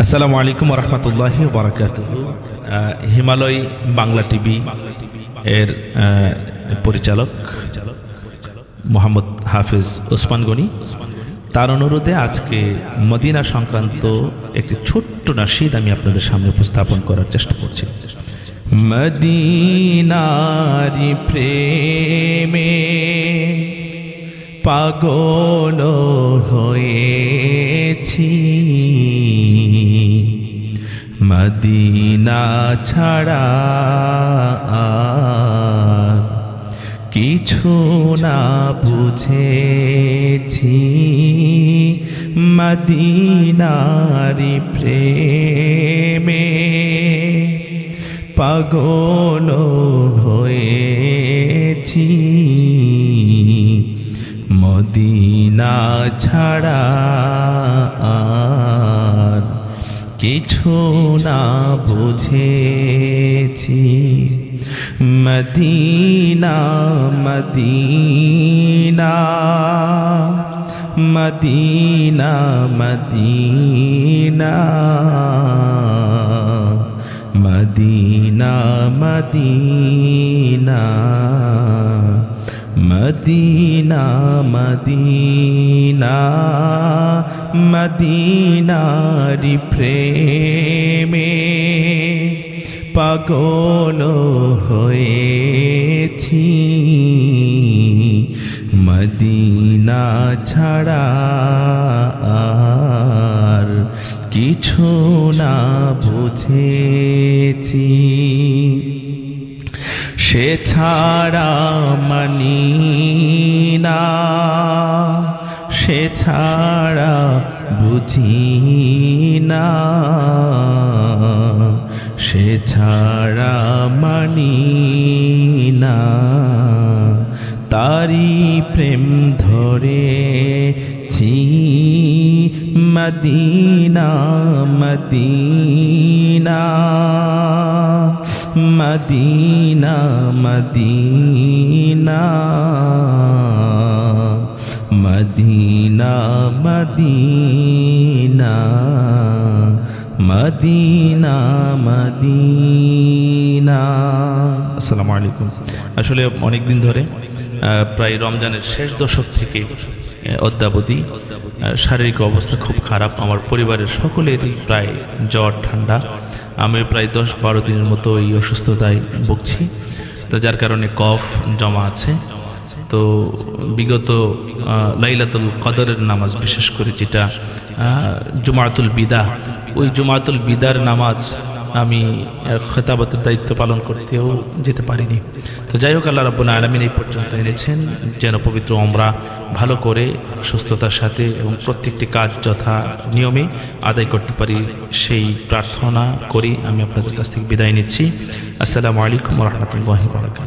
আসসালামু আলাইকুম ওয়া রাহমাতুল্লাহি ওয়া বারাকাতুহু। হিমালয় বাংলা টিভি এর পরিচালক মোহাম্মদ হাফিজ ওসমান গনি, তার অনুরোধে আজকে মদিনা সংক্রান্ত একটি ছোট্ট নাশিদ আমি আপনাদের সামনে উপস্থাপন করার চেষ্টা করছি। মদিনারি প্রেমে পাগল হয়েছি, মদিনা ছাড়া আর কিছু না বুঝেছি। মদিনারি প্রেমে পাগল হয়েছি, মদিনা ছাড়া আর কিছু না বুঝেছি। Medina Medina Medina Medina Medina Medina Medina Medina মদিনারি প্রেমে পাগল হয়েছি, মদিনা ছাড়া আর কিছু না বুঝেছি। সে ছাড়া মানি না, সে ছাড়া বুঝি না, সে ছাড়া মানি না। তারি প্রেম ধরেছি, Medina Medina Medina Medina Medina Medina Medina Medina. আসসালামু আলাইকুম। আসলে অনেক দিন ধরে প্রায় রমজানের শেষ দশক থেকে অদ্যাবধি শারীরিক অবস্থা খুব খারাপ। আমার পরিবারের সকলেরই প্রায় জ্বর ঠান্ডা, আমি প্রায় 10-12 দিনের মতো এই অসুস্থতায় ভুগছি। তো যার কারণে কফ জমা আছে। তো বিগত লাইলাতুল কদরের নামাজ, বিশেষ করে যেটা জুমাতুল বিদা, ওই জুমাতুল বিদার নামাজ আমি খেতাবতের দায়িত্ব পালন করতেও যেতে পারিনি। তো যাই হোক, আল্লাহ রাব্বুল আলামিন এই পর্যন্ত এনেছেন যেন পবিত্র উমরা ভালো করে সুস্থতার সাথে এবং প্রত্যেকটি কাজ যথা নিয়মে আদায় করতে পারি, সেই প্রার্থনা করি আমি আপনাদের কাছ থেকে বিদায় নিচ্ছি। আসসালামু আলাইকুম ওয়া রাহমাতুল্লাহি ওয়া বারাকাতুহু।